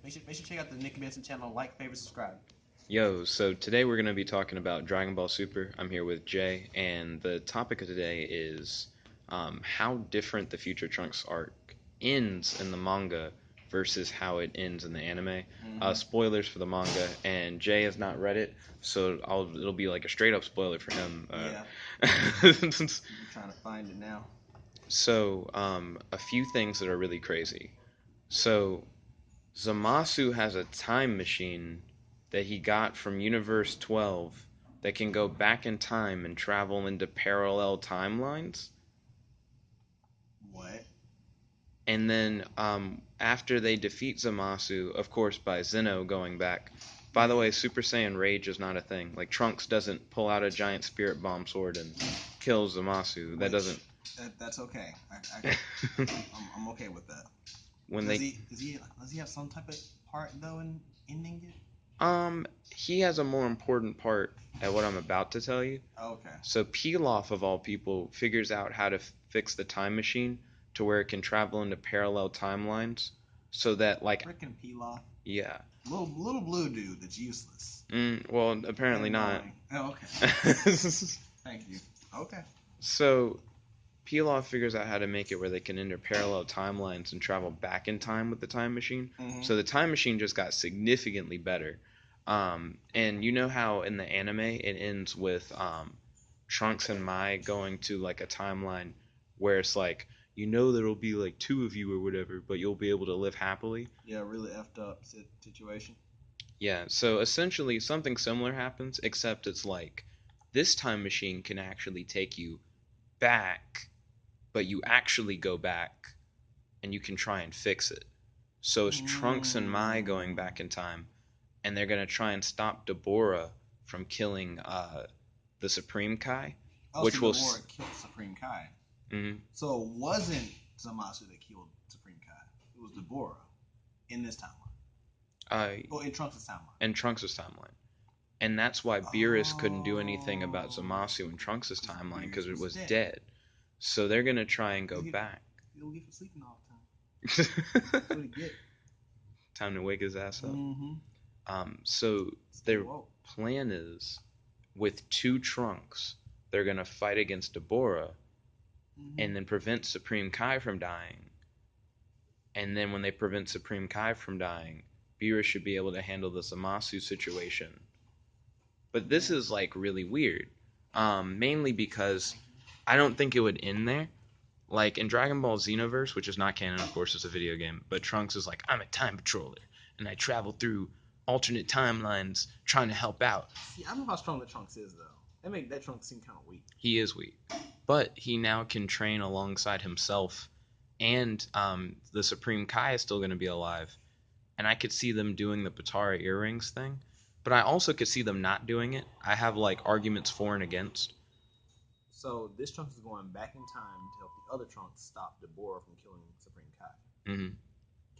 Make sure check out the Nick Benson channel. Like, favorite, subscribe. Yo, so today we're going to be talking about Dragon Ball Super. I'm here with Jay, and the topic of today is how different the Future Trunks arc ends in the manga versus how it ends in the anime. Spoilers for the manga, and Jay has not read it, so it'll be like a straight up spoiler for him. Yeah. I'm trying to find it now. So, a few things that are really crazy. So, Zamasu has a time machine that he got from Universe 12 that can go back in time and travel into parallel timelines. What? And then after they defeat Zamasu, of course by Zeno going back. By the way, Super Saiyan Rage is not a thing. Like Trunks doesn't pull out a giant spirit bomb sword and kill Zamasu. That's okay. I'm okay with that. When does he have some type of part though in ending it? He has a more important part at what I'm about to tell you. Okay. So Pilaf, of all people, figures out how to fix the time machine to where it can travel into parallel timelines, so that like. Frickin' Pilaf. Yeah. Little blue dude that's useless. Well, apparently not. Oh, okay. Thank you. Okay. So Pilaf figures out how to make it where they can enter parallel timelines and travel back in time with the time machine. So the time machine just got significantly better. And you know how in the anime it ends with Trunks and Mai going to like a timeline where it's like, there'll be like two of you or whatever, but you'll be able to live happily. Yeah, really effed up situation. Yeah, so essentially something similar happens, except it's like this time machine can actually take you back, but you actually go back and you can try and fix it. So it's Trunks and Mai going back in time, and they're going to try and stop Deborah from killing the Supreme Kai. Which so Deborah killed Supreme Kai. Mm-hmm. So it wasn't Zamasu that killed Supreme Kai. It was Deborah in this timeline. In Trunks' timeline. In Trunks' timeline. And that's why Beerus couldn't do anything about Zamasu in Trunks' timeline, because it was dead. So they're going to try and go back. He'll get for sleeping all the time. That's what he get. Time to wake his ass up. So their plan is, with two Trunks, they're going to fight against Deborah and then prevent Supreme Kai from dying. And then when they prevent Supreme Kai from dying, Beerus should be able to handle the Zamasu situation. But this is like really weird. Mainly because I don't think it would end there. Like in Dragon Ball Xenoverse, which is not canon, of course, it's a video game, but Trunks is like, I'm a time patroller, and I travel through alternate timelines trying to help out. See, I don't know how strong the Trunks is, though. That make that Trunks seem kind of weak. He is weak. But he now can train alongside himself, and the Supreme Kai is still going to be alive. And I could see them doing the Potara earrings thing, but I also could see them not doing it. I have like arguments for and against. So this Trunks is going back in time to help the other Trunks stop Deborah from killing Supreme Kai.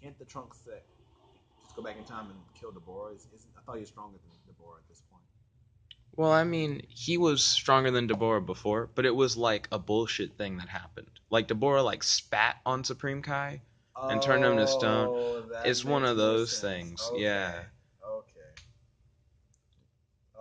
Can't the Trunks just go back in time and kill Deborah? I thought he was stronger than Deborah at this point. Well, I mean, he was stronger than Deborah before, but it was like a bullshit thing that happened. Like Deborah like spat on Supreme Kai and turned him to stone. It's one of those things. Okay. Yeah.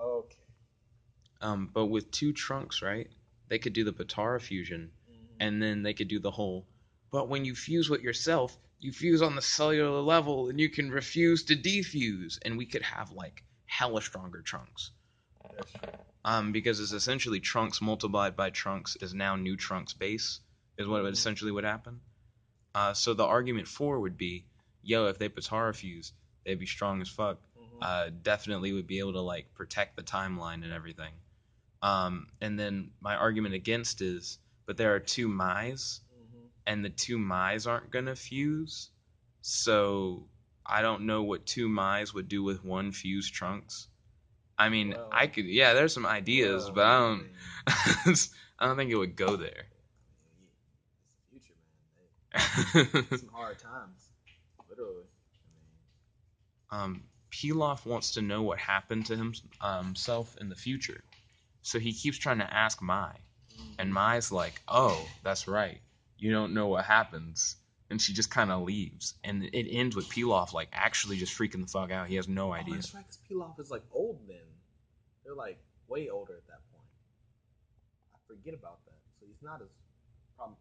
Okay. But with two Trunks, right? They could do the Potara fusion, and then they could do the whole. But when you fuse with yourself, you fuse on the cellular level, and you can refuse to defuse, and we could have like hella stronger Trunks. That's true. Because it's essentially Trunks multiplied by Trunks is now new Trunks base, is what essentially would happen. So the argument for would be, if they Potara fuse, they'd be strong as fuck. Definitely would be able to like protect the timeline and everything. And then my argument against is, but there are two Mais, and the two Mais aren't gonna fuse. So I don't know what two Mais would do with one fused Trunks. I mean, I could, there's some ideas, but I don't think it would go there. It's the future, man. Some hard times, literally. Pilaf wants to know what happened to himself in the future, so he keeps trying to ask Mai, and Mai's like, "Oh, that's right. You don't know what happens and she just kind of leaves, and it ends with Pilaf like actually just freaking the fuck out. He has no idea. That's right, because Pilaf is like old then. They're like way older at that point. I forget about that. So he's not as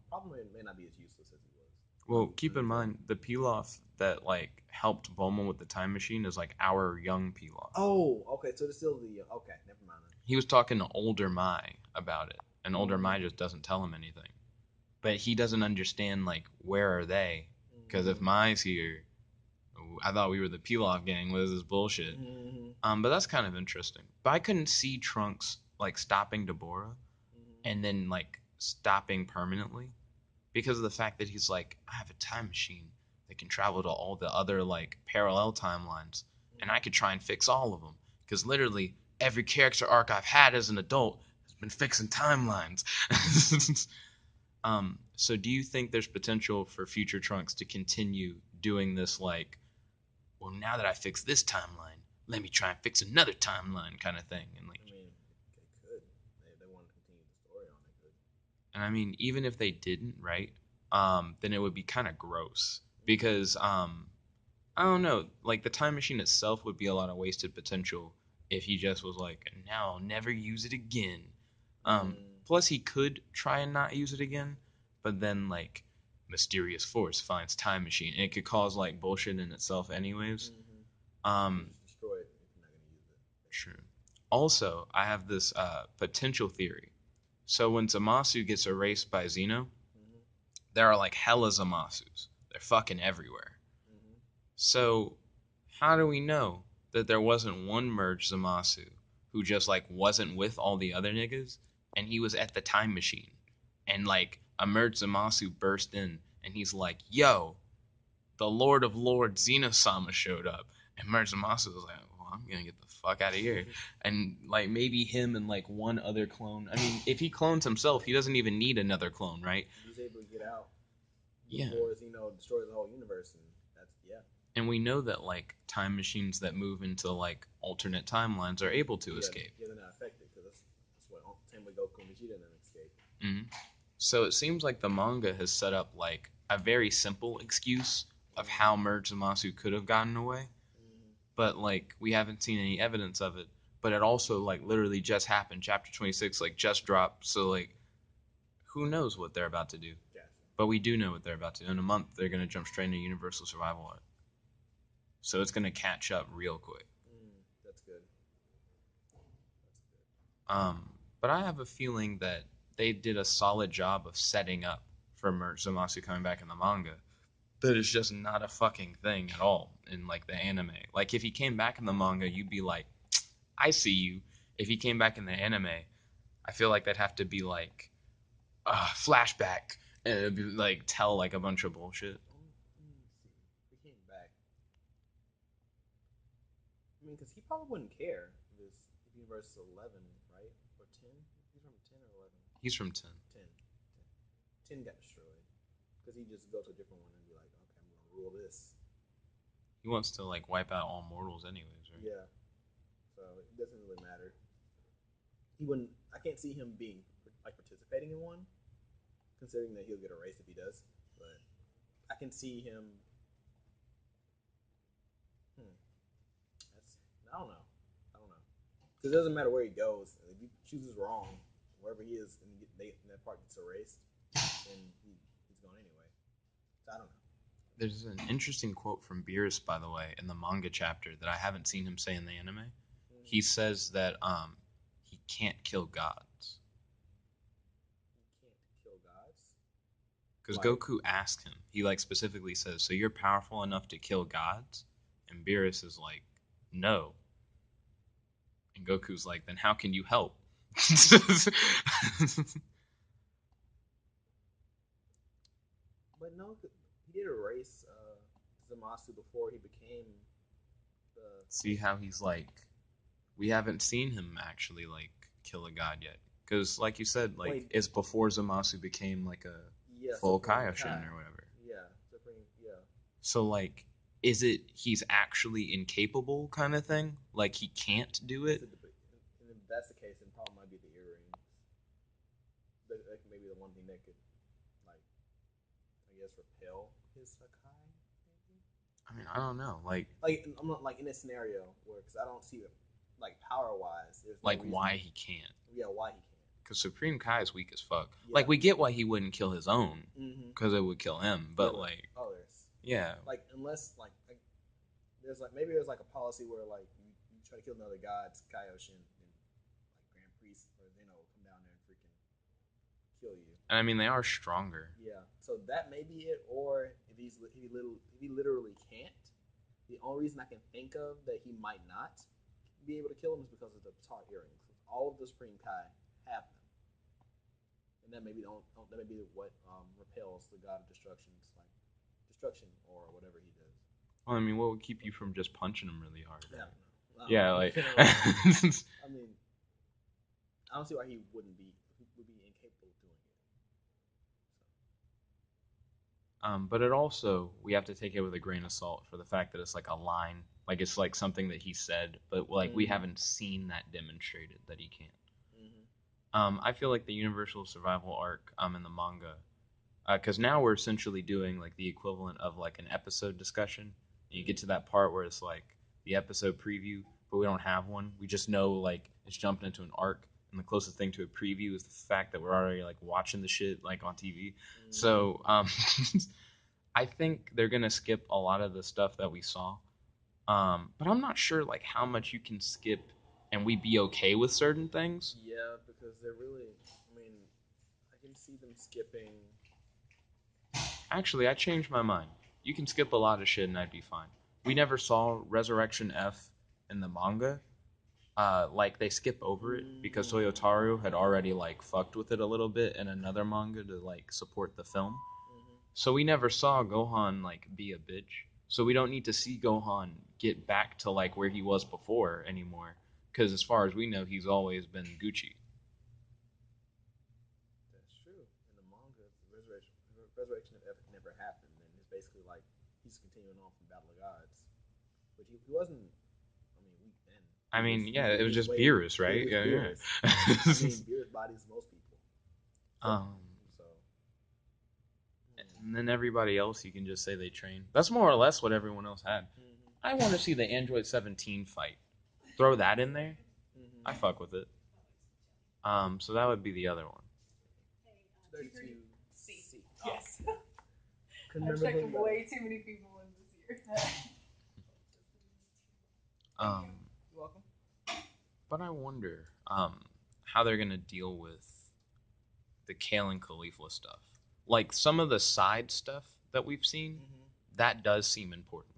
probably may not be as useless as he was. Well, keep in mind the Pilaf that like helped Bulma with the time machine is like our young Pilaf. Oh, okay. So it's still the okay. Never mind. He was talking to older Mai about it, and older Mai just doesn't tell him anything. But he doesn't understand like where are they? Because if Mai's here, I thought we were the Pilaf gang. What is this bullshit? But that's kind of interesting. But I couldn't see Trunks like stopping Deborah and then like stopping permanently because of the fact that he's like, I have a time machine that can travel to all the other like parallel timelines, and I could try and fix all of them. Because literally every character arc I've had as an adult has been fixing timelines. So do you think there's potential for future Trunks to continue doing this like, well, now that I fixed this timeline, let me try and fix another timeline kind of thing? And like, I mean, they could. They want to continue the story on. They could. And I mean, even if they didn't, right? Then it would be kind of gross because I don't know, like the time machine itself would be a lot of wasted potential if he just was like, now I'll never use it again. Plus, he could try and not use it again, but then like mysterious force finds time machine, and it could cause like bullshit in itself, anyways. Destroy it if you're not going to use it. True. Also, I have this potential theory. So when Zamasu gets erased by Zeno, there are like hella Zamasus. They're fucking everywhere. So how do we know that there wasn't one merged Zamasu who just like wasn't with all the other niggas and he was at the time machine and like a merged Zamasu burst in and he's like, yo, the Lord of Lords Xenosama showed up, and merged Zamasu was like, well, I'm gonna get the fuck out of here. And like maybe him and like one other clone. I mean, if he clones himself, he doesn't even need another clone, right? He's able to get out Yeah. before destroys the whole universe, and that's And we know that like time machines that move into like alternate timelines are able to escape. Yeah, they're not affected because that's what same way Goku and Vegeta didn't escape. So it seems like the manga has set up like a very simple excuse of how merged Zamasu could have gotten away. But like we haven't seen any evidence of it. But it also like literally just happened. Chapter 26 like just dropped. So like who knows what they're about to do. Gotcha. But we do know what they're about to do. In a month they're gonna jump straight into Universal Survival Arc. So it's gonna catch up real quick. That's good. But I have a feeling that they did a solid job of setting up for merged Zamasu coming back in the manga. That is just not a fucking thing at all in like the anime. Like if he came back in the manga, you'd be like, I see you. If he came back in the anime, I feel like that'd have to be like flashback and it'd be like tell like a bunch of bullshit. He came back. I mean, because he probably wouldn't care if it's Universe 11, right? Or 10? He's from 10 or 11? He's from 10. 10 got destroyed. Because he just go to a different one and be like, okay, I'm going to rule this. He wants to like wipe out all mortals anyways, right? Yeah. So it doesn't really matter. He wouldn't. I can't see him being like participating in one, considering that he'll get erased if he does. But I can see him. I don't know. Because it doesn't matter where he goes. If he chooses wrong, wherever he is, and that part gets erased, then he's gone anyway. So I don't know. There's an interesting quote from Beerus, by the way, in the manga chapter that I haven't seen him say in the anime. He says that he can't kill gods. He can't kill gods? Because Goku asked him. He like specifically says, so you're powerful enough to kill gods? And Beerus is like, no. And Goku's like, then how can you help? But no, he did erase Zamasu before he became the... See how he's like, we haven't seen him actually like kill a god yet. Because like you said, like it's before Zamasu became like a full Kaioshin or whatever. Yeah. So like, is it he's actually incapable kind of thing? Like he can't do it? And if that's the case, then probably might be the earrings. Like maybe the one thing that could, like, I guess, repel his Sakai, maybe. I mean, I don't know. I'm not like in a scenario where because I don't see it like power wise. There's no like reason. why he can't. Yeah, why he can't. Because Supreme Kai is weak as fuck. Yeah. Like we get why he wouldn't kill his own because it would kill him. But like others. Yeah. Like unless like there's like maybe there's like a policy where like you try to kill another god, Kaioshin, and like Grand Priest, or come down there and freaking kill you. And I mean, they are stronger. Yeah, so that may be it. Or if he literally can't, the only reason I can think of that he might not be able to kill him is because of the taught earrings. All of the Supreme Kai have them, and that may be what repels the God of Destruction's like destruction or whatever he does. Well, I mean, what would keep you from just punching him really hard? Yeah, yeah, like. I mean, I don't see why he would be incapable of doing it. But it also, we have to take it with a grain of salt for the fact that it's like a line, like it's like something that he said, but like we haven't seen that demonstrated that he can't. I feel like the Universal Survival arc in the manga, because now we're essentially doing like the equivalent of like an episode discussion. And you get to that part where it's like the episode preview, but we don't have one. We just know like it's jumping into an arc, and the closest thing to a preview is the fact that we're already like watching the shit like on TV. So I think they're gonna skip a lot of the stuff that we saw, but I'm not sure like how much you can skip and we be okay with certain things. Yeah, because they're really. I mean, I can see them skipping. Actually, I changed my mind. You can skip a lot of shit and I'd be fine. We never saw Resurrection F in the manga. Like they skip over it because Toyotaru had already like fucked with it a little bit in another manga to like support the film. So we never saw Gohan like be a bitch. So we don't need to see Gohan get back to like where he was before anymore. Because as far as we know, he's always been Gucci. That's true. In the manga, the resurrection of F never happened, and it's basically like he's continuing on from Battle of Gods, but he wasn't. I mean, weak then. It was just Beerus, right? Yeah. I mean, Beerus bodies most people. So. And then everybody else, you can just say they train. That's more or less what everyone else had. I want to see the Android 17 fight. Throw that in there. I fuck with it. So that would be the other one. 32C. Yes. I've checked way too many people in this year. You're welcome. But I wonder how they're gonna deal with the Kale and Caulifla stuff. Like some of the side stuff that we've seen, that does seem important.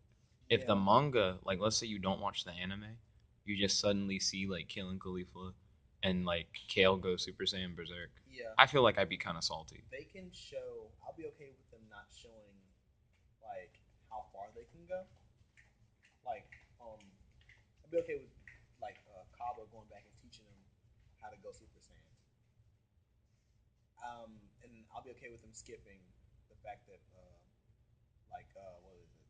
If the manga, like let's say you don't watch the anime, you just suddenly see like Kale and Caulifla and like Kale go Super Saiyan Berserk. Yeah. I feel like I'd be kind of salty. They can show. I'll be okay with them not showing like how far they can go. Like, I'll be okay with like Kaba going back and teaching them how to go Super Saiyan. And I'll be okay with them skipping the fact that what is it?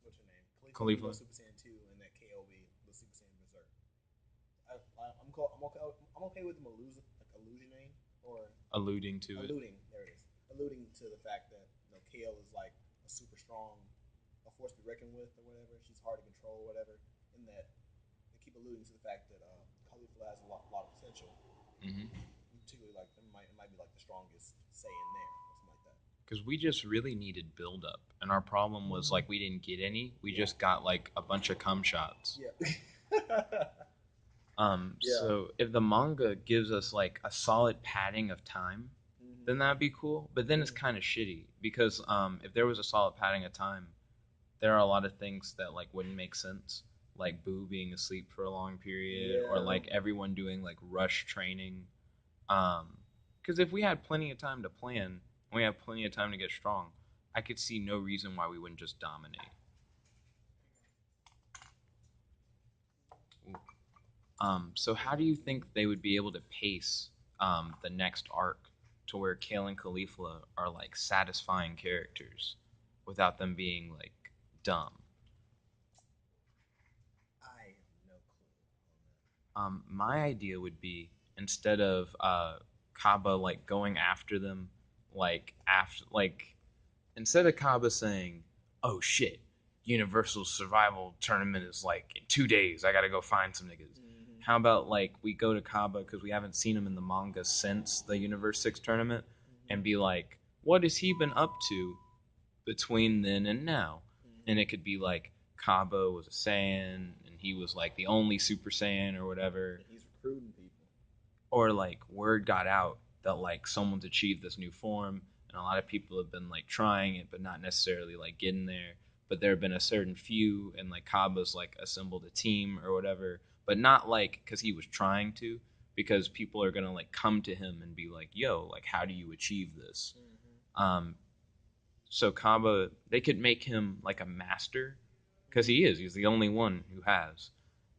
What's her name? Caulifla. Super Saiyan 2, and that KOB was Super Saiyan Berserk. I'm okay with them alluding or alluding to it. There it is. Alluding to the fact that Kale is like a super strong, a force to be reckoned with, or whatever. She's hard to control, or whatever. And that they keep alluding to the fact that Caulifla has a lot of potential. Particularly, like it might be like the strongest Saiyan there, or something like that. Because we just really needed build up, and our problem was like we didn't get any. We just got like a bunch of cum shots. Yeah. So if the manga gives us like a solid padding of time, then that'd be cool. But then it's kind of shitty because if there was a solid padding of time, there are a lot of things that like wouldn't make sense, like Boo being asleep for a long period, or like everyone doing like rush training. Because if we had plenty of time to plan, and we have plenty of time to get strong, I could see no reason why we wouldn't just dominate. So how do you think they would be able to pace the next arc to where Kale and Caulifla are like satisfying characters without them being like dumb? I have no clue on that. My idea would be instead of Kaba like going after them, like after like instead of Kaba saying, "Oh shit, Universal Survival Tournament is like in 2 days. I gotta go find some niggas." Mm-hmm. How about like we go to Kaba because we haven't seen him in the manga since the Universe 6 tournament, mm-hmm. and be like, "What has he been up to between then and now?" Mm-hmm. And it could be like Kaba was a Saiyan and he was like the only Super Saiyan or whatever. He's recruiting people. Or like word got out that like someone's achieved this new form and a lot of people have been like trying it but not necessarily like getting there. But there have been a certain few and like Kaba's like assembled a team or whatever, but not like because he was trying to, because people are gonna like come to him and be like, yo, like how do you achieve this? Mm-hmm. So Kaba, they could make him like a master because he's the only one who has.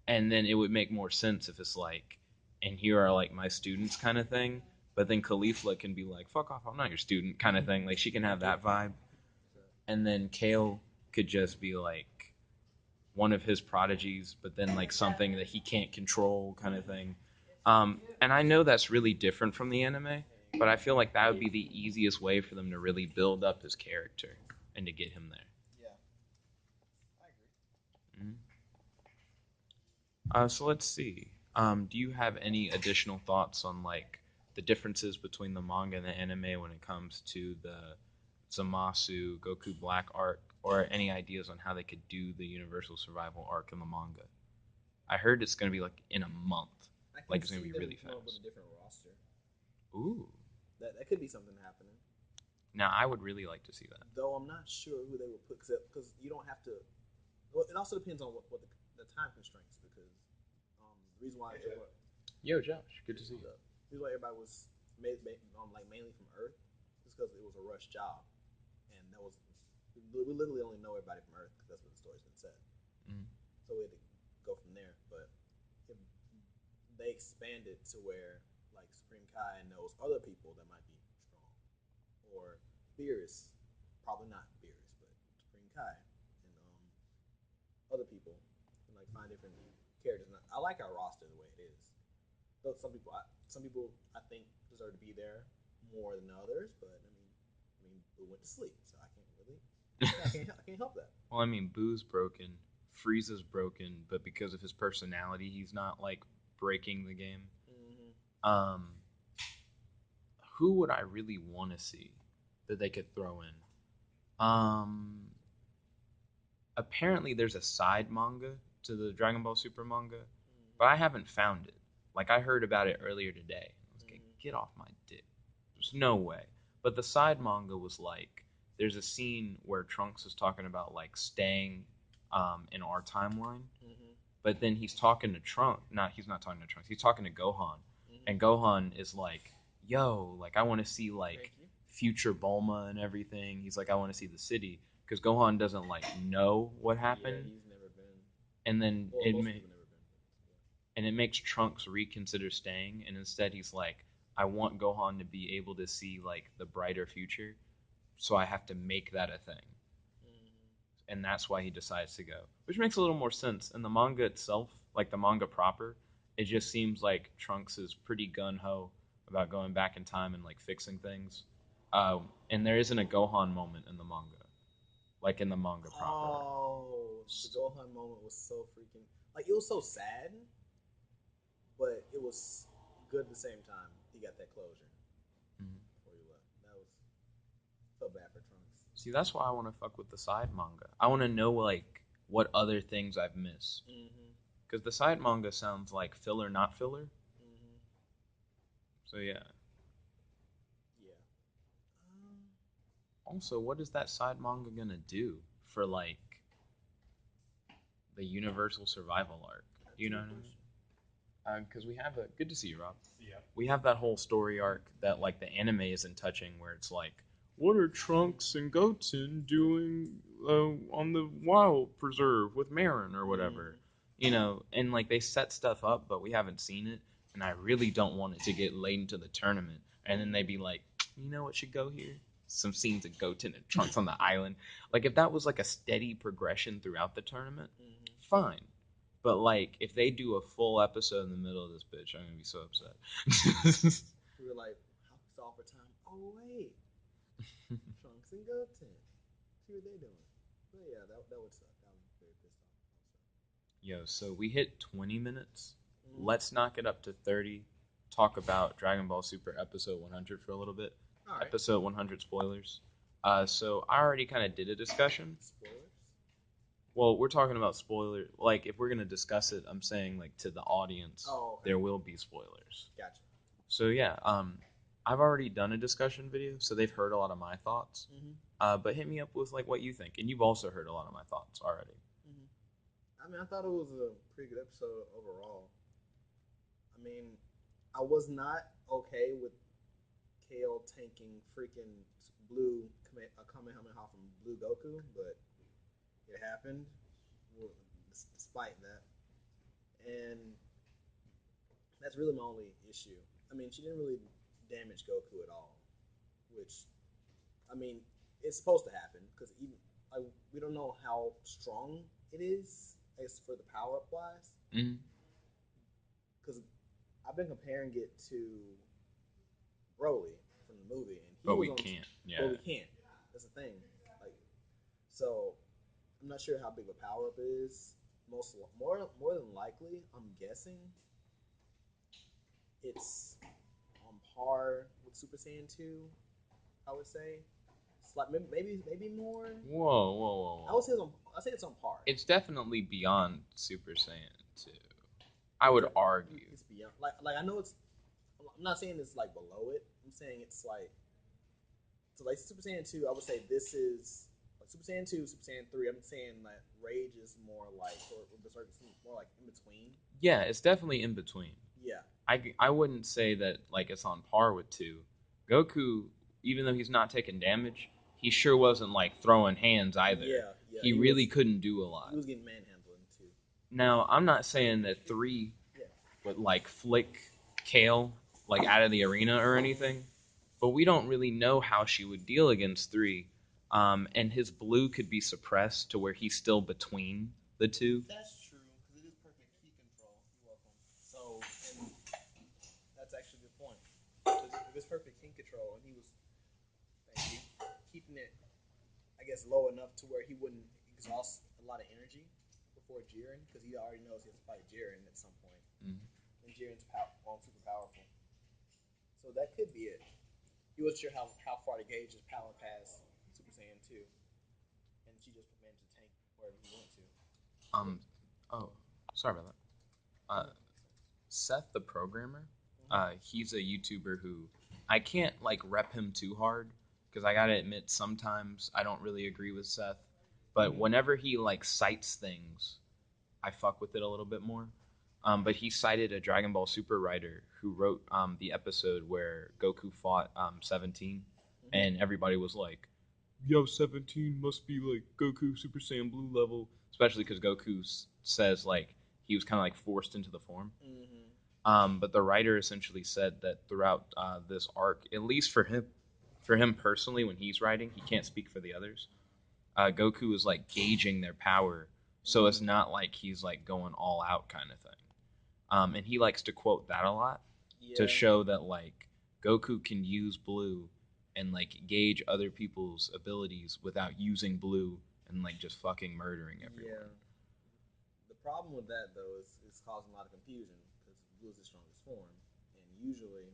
And then it would make more sense if it's like, and here are like my students kind of thing. But then Khalifa can be like, fuck off, I'm not your student kind of thing. Like she can have that vibe. And then Kale could just be like one of his prodigies, but then like something that he can't control kind of thing. And I know that's really different from the anime, but I feel like that would be the easiest way for them to really build up his character and to get him there. Yeah, I agree. Mm-hmm. So let's see. Do you have any additional thoughts on like the differences between the manga and the anime when it comes to the Zamasu Goku Black arc, or any ideas on how they could do the Universal Survival arc in the manga? I heard it's going to be like in a month. Like it's going to be really fast. With a different roster. Ooh. That could be something happening. Now, I would really like to see that. Though I'm not sure who they would put, because you don't have to. Well, it also depends on what the time constraints, because the reason why. Yo, Josh, good to see you. The reason why everybody was made like mainly from Earth is because it was a rush job, and that was we literally only know everybody from Earth because that's what the story's been said. Mm-hmm. So we had to go from there, but they expanded to where like Supreme Kai knows other people that might be strong, or Beerus, probably not Beerus, but Supreme Kai and other people, and like find different characters. And I like our roster the way it is. Though some people I think deserve to be there more than others, but I mean, we went to sleep, so I can't really, I can't help that. Well, I mean, Boo's broken, Frieza's broken, but because of his personality, he's not like breaking the game. Mm-hmm. Who would I really want to see that they could throw in? Apparently there's a side manga to the Dragon Ball Super manga, but I haven't found it. Like I heard about it earlier today. I was like, get off my dick. There's no way. But the side manga was like, there's a scene where Trunks is talking about like staying in our timeline, but then he's talking to Trunks. He's not talking to Trunks. He's talking to Gohan, and Gohan is like, yo, like I want to see like future Bulma and everything. He's like, I want to see the city, because Gohan doesn't like know what happened. Yeah, he's never been. And then it makes Trunks reconsider staying, and instead he's like, I want Gohan to be able to see like the brighter future, so I have to make that a thing. And that's why he decides to go, which makes a little more sense. In the manga itself, like the manga proper, it just seems like Trunks is pretty gun-ho about going back in time and like fixing things. And there isn't a Gohan moment in the manga, like in the manga proper. Oh, the Gohan moment was so freaking, like, it was so sad, but it was good at the same time. He got that closure before he left. That was so bad for Trunks. See, that's why I want to fuck with the side manga. I want to know like what other things I've missed. Because the side manga sounds like filler, not filler. So yeah. Also, what is that side manga gonna do for like the Universal Survival arc? You know what I mean? Because we have a good to see you, Rob. Yeah. We have that whole story arc that like the anime isn't touching, where it's like, what are Trunks and Goten doing on the wild preserve with Marin or whatever? You know, and like they set stuff up, but we haven't seen it, and I really don't want it to get late into the tournament, and then they be like, you know what should go here? Some scenes of Goten and Trunks on the island. Like if that was like a steady progression throughout the tournament, fine. But like if they do a full episode in the middle of this bitch, I'm gonna be so upset. We were like, how is all for time? Oh wait, Trunks and Goten. See what they doing. But yeah, that would suck. I was very pissed off. Yo, so we hit 20 minutes. Mm-hmm. Let's knock it up to 30. Talk about Dragon Ball Super episode 100 for a little bit. All right. Episode 100 spoilers. So I already kind of did a discussion. Spoilers? Well, we're talking about spoilers. Like, if we're going to discuss it, I'm saying, like, to the audience, there will be spoilers. Gotcha. So, yeah, I've already done a discussion video, so they've heard a lot of my thoughts. Mm-hmm. But hit me up with, like, what you think. And you've also heard a lot of my thoughts already. Mm-hmm. I mean, I thought it was a pretty good episode overall. I mean, I was not okay with Kale tanking freaking blue Kamehameha from Blue Goku, but it happened despite that. And that's really my only issue. I mean, she didn't really damage Goku at all, which, I mean, it's supposed to happen because even we don't know how strong it is as for the power up wise. Because I've been comparing it to Broly from the movie, and but we can't. Yeah, but we can't. That's the thing. Like, so I'm not sure how big a power up is. More than likely, I'm guessing it's on par with Super Saiyan 2. I would say, it's like maybe more. Whoa! I would say it's on par. It's definitely beyond Super Saiyan 2. I would argue it's beyond. Like I know it's. I'm not saying it's like below it. I'm saying it's like. So like Super Saiyan 2, I would say this is like Super Saiyan 2, Super Saiyan 3. I'm saying that Rage is more like, or Berserk is more like in between. Yeah, it's definitely in between. Yeah. I wouldn't say that like it's on par with 2. Goku, even though he's not taking damage, he sure wasn't like throwing hands either. Yeah. He really couldn't do a lot. He was getting manhandled in 2. Now, I'm not saying that 3 would like flick Kale like out of the arena or anything. But we don't really know how she would deal against 3. And his blue could be suppressed to where he's still between the 2. That's true, because it is perfect key control. You're welcome. So, and that's actually a good point. It was perfect key control, and he was keeping it, I guess, low enough to where he wouldn't exhaust a lot of energy before Jiren, because he already knows he has to fight Jiren at some point. Mm-hmm. And Jiren's super powerful. So that could be it. He wasn't sure how far to gauge his power past Super Saiyan 2. And she just managed to tank wherever he went to. Sorry about that. Seth, the programmer, he's a YouTuber who I can't like rep him too hard because I gotta admit sometimes I don't really agree with Seth. But whenever he like cites things, I fuck with it a little bit more. But he cited a Dragon Ball Super writer who wrote the episode where Goku fought 17, and everybody was like, yo, 17 must be like Goku Super Saiyan Blue level, especially because Goku says like he was kind of like forced into the form. But the writer essentially said that throughout this arc, at least for him personally, when he's writing, he can't speak for the others. Goku is like gauging their power, so it's not like he's like going all out kind of thing. And he likes to quote that a lot to show that like Goku can use blue and like gauge other people's abilities without using blue and like just fucking murdering everyone. Yeah. The problem with that though is it's causing a lot of confusion because blue is the strongest form, and usually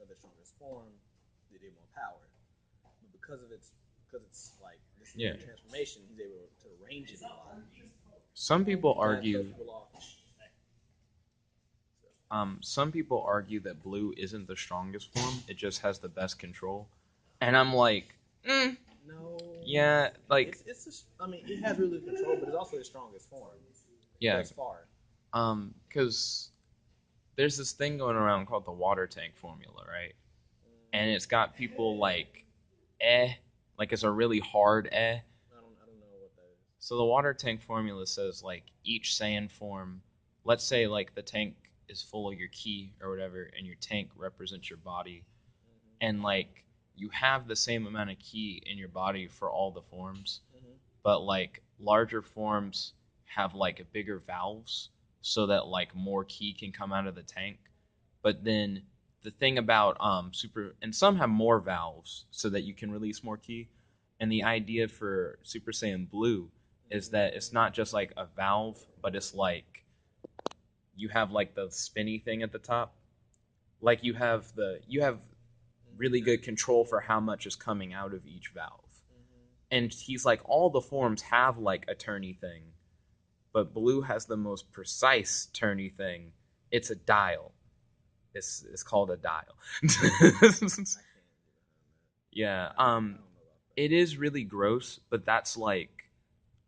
the strongest form they get more power. But because it's like this transformation, he's able to range it a lot. Some people argue. Some people argue that blue isn't the strongest form; it just has the best control. And I'm like, no, yeah, like I mean, it has really good control, but it's also the strongest form. Yeah, thus far. Because there's this thing going around called the water tank formula, right? And it's got people like, like it's a really hard. I don't know what that is. So the water tank formula says like each Saiyan form, let's say like the tank is full of your ki or whatever, and your tank represents your body, and like you have the same amount of ki in your body for all the forms, but like larger forms have like bigger valves so that like more ki can come out of the tank. But then the thing about super, and some have more valves so that you can release more ki, And the idea for Super Saiyan Blue is that it's not just like a valve, but it's like you have like the spinny thing at the top. Like you have really good control for how much is coming out of each valve. And he's like, all the forms have like a turny thing, but Blue has the most precise turny thing. It's a dial. It's called a dial. Yeah. It is really gross, but that's like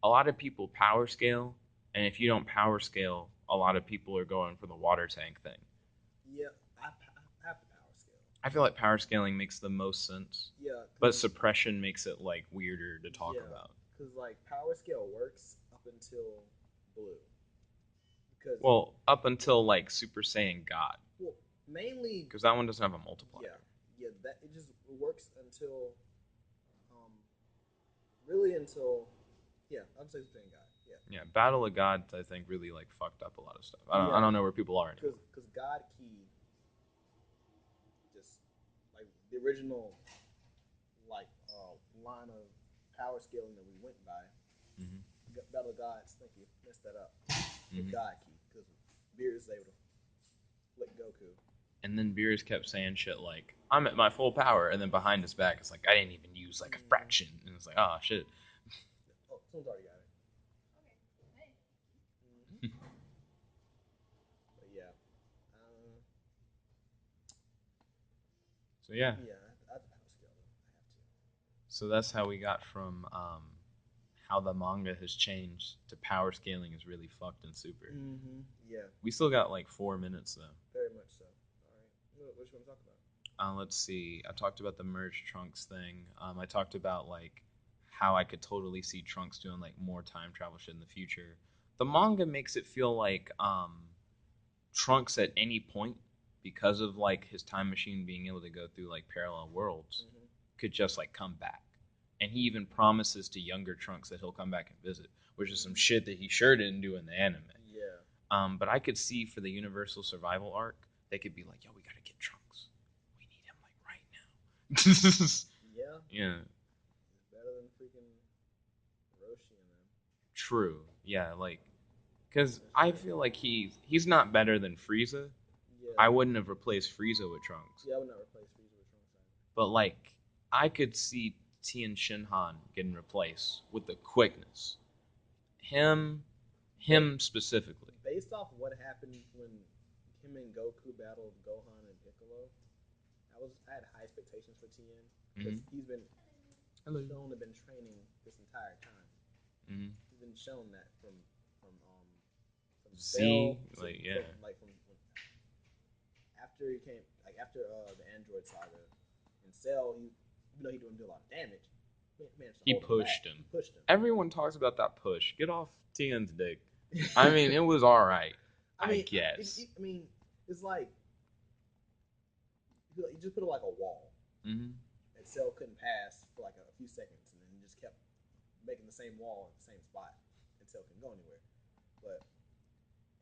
a lot of people power scale, and if you don't power scale, a lot of people are going for the water tank thing. Yeah, I have to power scale. I feel like power scaling makes the most sense. Yeah. But suppression makes it like weirder to talk about. Because like power scale works up until Blue. Well, up until like Super Saiyan God. Well, mainly because that one doesn't have a multiplier. Yeah, that it just works until, really until, I'm saying Super Saiyan God. Yeah, Battle of Gods I think really like fucked up a lot of stuff. I don't know where people are anymore. Because God Key, just like the original like line of power scaling that we went by. Battle of Gods, thank you, messed that up. God Key, because Beerus is able to flick Goku. And then Beerus kept saying shit like, I'm at my full power, and then behind his back it's like, I didn't even use like a fraction. And it's like, oh shit. Oh, someone's already got it. Okay. But yeah. So yeah. Yeah, I have to power scale though. I have to. So that's how we got from how the manga has changed to power scaling is really fucked in Super. Yeah. We still got like 4 minutes though. Very much so. All right. What do you want to talk about? Let's see. I talked about the merge Trunks thing. I talked about like how I could totally see Trunks doing like more time travel shit in the future. The manga makes it feel like Trunks at any point, because of like his time machine being able to go through like parallel worlds, could just like come back. And he even promises to younger Trunks that he'll come back and visit, which is some shit that he sure didn't do in the anime. Yeah. But I could see for the Universal Survival arc, they could be like, yo, we gotta get Trunks. We need him like right now. Yeah. Yeah. It's better than freaking Roshi and them. True. Yeah, like, because I feel like he's not better than Frieza. Yeah. I wouldn't have replaced Frieza with Trunks. Yeah, I would not replace Frieza with Trunks either. But like, I could see Tien Shinhan getting replaced with the quickness. Him specifically. Based off what happened when him and Goku battled Gohan and Piccolo, I had high expectations for Tien because he's been shown to been training this entire time. He's been shown that from Z, Cell, from after he came, like after the Android saga, in Cell, even though he didn't do a lot of damage, he pushed him. Everyone talks about that push. Get off Tien's dick. I mean, it was all right. I guess. It's like you just put it like a wall, and Cell couldn't pass for like a few seconds, and then he just kept making the same wall at the same spot, and Cell couldn't go anywhere.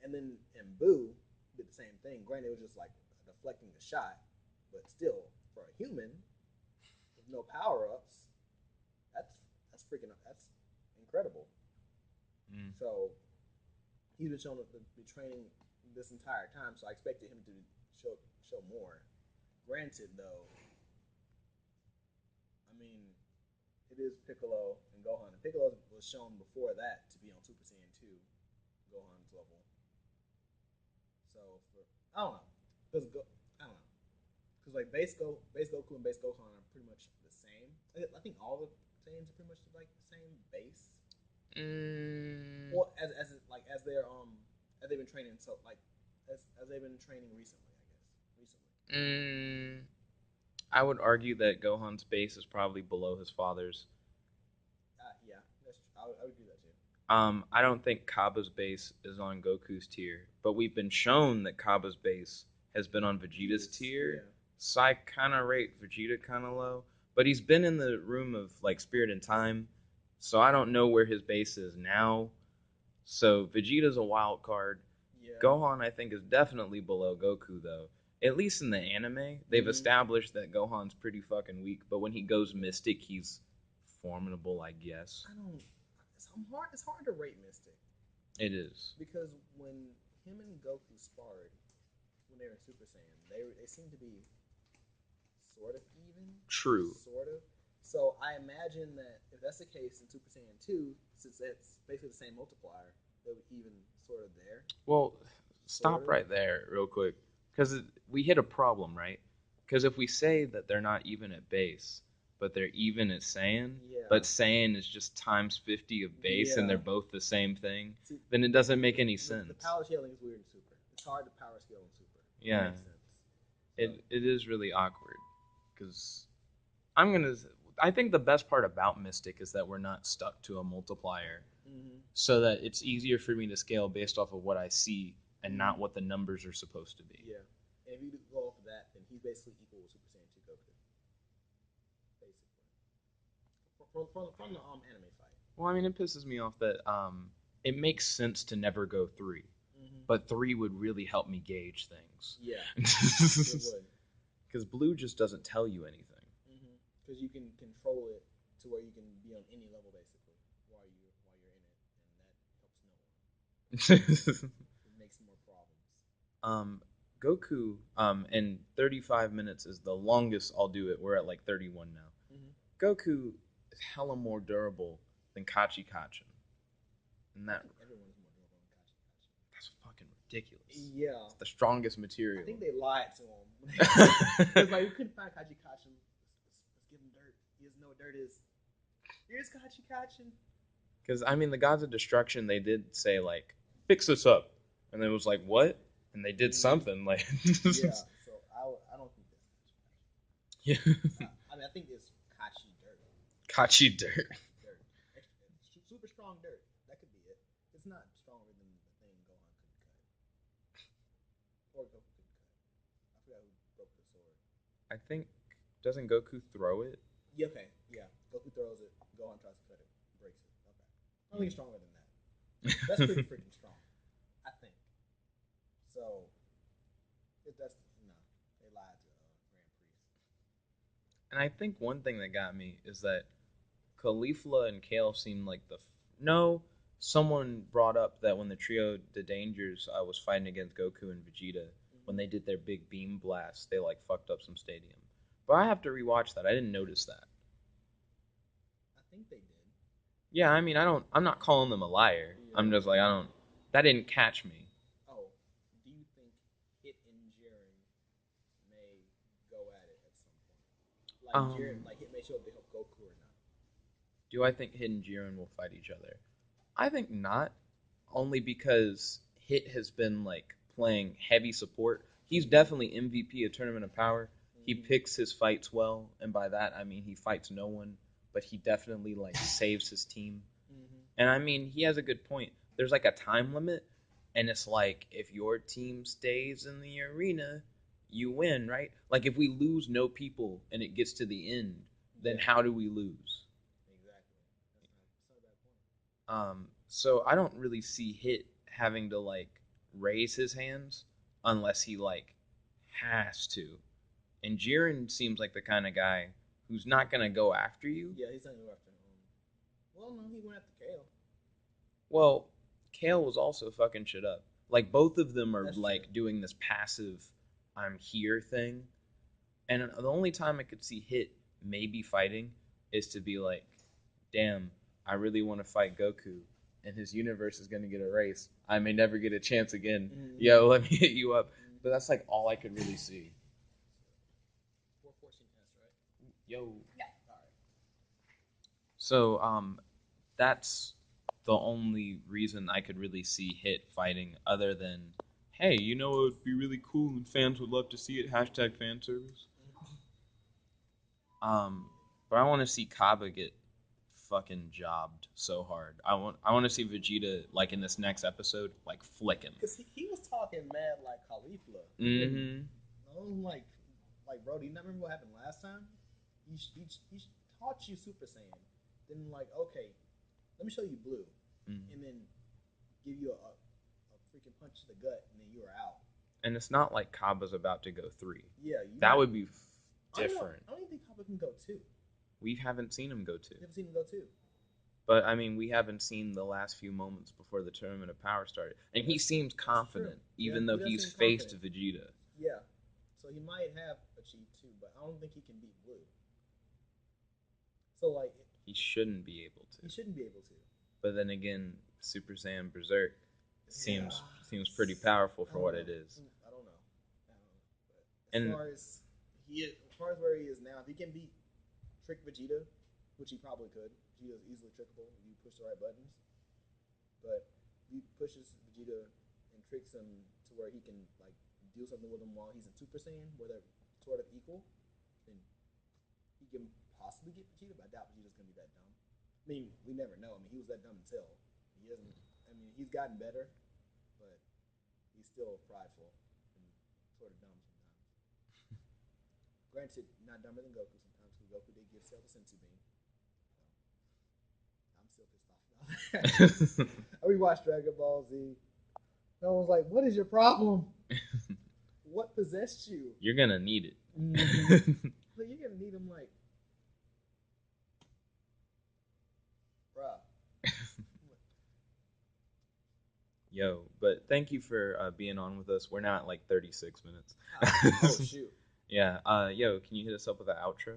And then in Boo did the same thing. Granted, it was just like deflecting a shot, but still, for a human with no power ups, that's incredible. So he's been shown to be training this entire time, so I expected him to show more. Granted, though, I mean, it is Piccolo and Gohan. And Piccolo was shown before that to be on Super Saiyan 2, Gohan's level. So I don't know, because like base Goku and base Gohan are pretty much the same. I think all the Saiyans are pretty much like the same base. Well, as they've been training, so like as they've been training recently, I guess. I would argue that Gohan's base is probably below his father's. Yeah, I would do that too. I don't think Cabba's base is on Goku's tier, but we've been shown that Cabba's base has been on Vegeta's tier. Yeah. So I kind of rate Vegeta kind of low, but he's been in the room of like Spirit and Time, so I don't know where his base is now. So Vegeta's a wild card. Yeah. Gohan, I think, is definitely below Goku though. At least in the anime, they've established that Gohan's pretty fucking weak, but when he goes Mystic, he's formidable, I guess. It's hard to rate Mystic. It is. Because when him and Goku sparred, when they were Super Saiyan, they seem to be sort of even. True. Sort of. So I imagine that if that's the case in Super Saiyan 2, since it's basically the same multiplier, they would even sort of there. Well, stop right there real quick. Because we hit a problem, right? Because if we say that they're not even at base, but they're even at Saiyan, but Saiyan is just times 50 of base and they're both the same thing, then it doesn't make any sense. The power scaling is weird in Super. It's hard to power scale in Super. Yeah. It is really awkward. Because I think the best part about Mystic is that we're not stuck to a multiplier. Mm-hmm. So that it's easier for me to scale based off of what I see and not what the numbers are supposed to be. Yeah. And if you go off of that, then he's basically equal with Super Saiyan 2 Goku. Basically. From the anime fight. Well, I mean, it pisses me off that it makes sense to never go 3. Mm-hmm. But 3 would really help me gauge things. Yeah, it would. Because Blue just doesn't tell you anything. Because you can control it to where you can be on any level, basically, while you're in it. And that helps no one. It makes more problems. Goku, in 35 minutes is the longest I'll do it. We're at like 31 now. Mm-hmm. Goku is hella more durable than Kachikachin. And that everyone's more durable than Kachikachin. That's fucking ridiculous. Yeah. It's the strongest material. I think they lied to him. Because like, you couldn't find Kachikachin. Let's give him dirt. He doesn't know what dirt is. Here's Kachikachin. Because, I mean, the Gods of Destruction, they did say, like, fix this up. And it was like, what? And they did something. Like, yeah, so I don't think that's Kachikachin. Yeah. I mean, I think it's Kachi dirt. Kachi dirt. Dirt. Super strong dirt. That could be it. It's not stronger than the thing Gohan couldn't cut. Or Goku couldn't cut. I forgot who broke the sword. I think, doesn't Goku throw it? Yeah, okay. Yeah. Goku throws it. Gohan tries to cut it. Breaks it. Okay. I don't think it's stronger than that. That's pretty freaking strong. I think. So, that's no. They lied to Grand Priest. And I think one thing that got me is that Caulifla and Kale seemed like no. Someone brought up that when the Trio de Dangers was fighting against Goku and Vegeta, when they did their big beam blast, they like fucked up some stadium. But I have to rewatch that. I didn't notice that. I think they did. Yeah, I mean, I'm not calling them a liar. Yeah. I'm just like, that didn't catch me. Oh, do you think Hit and Jiren may go at it at some point? Like Jiren, like Hit may show up to help Goku or not? Do I think Hit and Jiren will fight each other? I think not. Only because Hit has been like playing heavy support. He's definitely MVP of Tournament of Power. He picks his fights well, and by that I mean he fights no one, but he definitely like saves his team. Mm-hmm. And I mean, he has a good point. There's like a time limit, and it's like if your team stays in the arena, you win, right? Like if we lose no people and it gets to the end, then how do we lose? Exactly. That's not a bad point. So I don't really see Hit having to like raise his hands unless he like has to. And Jiren seems like the kind of guy who's not going to go after you. Yeah, he's not going to go after him. Well, no, he went after Kale. Well, Kale was also fucking shit up. Like, both of them are, doing this passive, I'm here thing. And the only time I could see Hit maybe fighting is to be like, damn, I really want to fight Goku. And his universe is going to get erased. I may never get a chance again. Mm-hmm. Yo, let me hit you up. Mm-hmm. But that's, like, all I could really see. Yo. Yeah. All right. So, that's the only reason I could really see Hit fighting other than, hey, you know it would be really cool and fans would love to see it, hashtag fan service. But I want to see Kaba get fucking jobbed so hard. I want to see Vegeta, like, in this next episode, like, flick him. Because he was talking mad like Caulifla. Mm-hmm. I'm like, bro, do you not remember what happened last time? He taught you Super Saiyan. Then, like, okay, let me show you Blue. Mm-hmm. And then give you a freaking punch to the gut, and then you are out. And it's not like Kaba's about to go 3. Yeah. That would be different. I don't even think Kaba can go 2. We haven't seen him go 2. We haven't seen him go 2. But, I mean, we haven't seen the last few moments before the Tournament of Power started. And he seems confident, even though he's faced Vegeta. Yeah. So he might have achieved 2, but I don't think he can beat Blue. So, like... He shouldn't be able to. He shouldn't be able to. But then again, Super Saiyan Berserk seems pretty powerful for what it is. I don't know. But as far as where he is now, if he can beat Trick Vegeta, which he probably could. Vegeta's easily trickable if you push the right buttons. But if he pushes Vegeta and tricks him to where he can like do something with him while he's in Super Saiyan, where they're sort of equal, then he can possibly get Vegeta, but I doubt Vegeta's gonna be that dumb. I mean, we never know. I mean, he was that dumb until he doesn't. I mean, he's gotten better, but he's still prideful and sort of dumb sometimes. Granted, not dumber than Goku sometimes, because Goku did give Cell the Sensu Bean. I'm still pissed off about that. I rewatched Dragon Ball Z. And I was like, what is your problem? What possessed you? You're gonna need it. But you're gonna need him like, bruh. Yo, but thank you for being on with us. We're now at like 36 minutes. Oh shoot. Yeah. Yo, can you hit us up with an outro?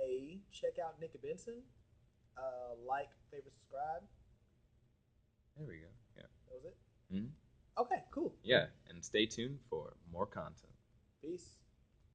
Hey, check out nickabenson. Like, favorite, subscribe. There we go. Yeah. That was it? Mm-hmm. Okay, cool. Yeah, and stay tuned for more content. Peace.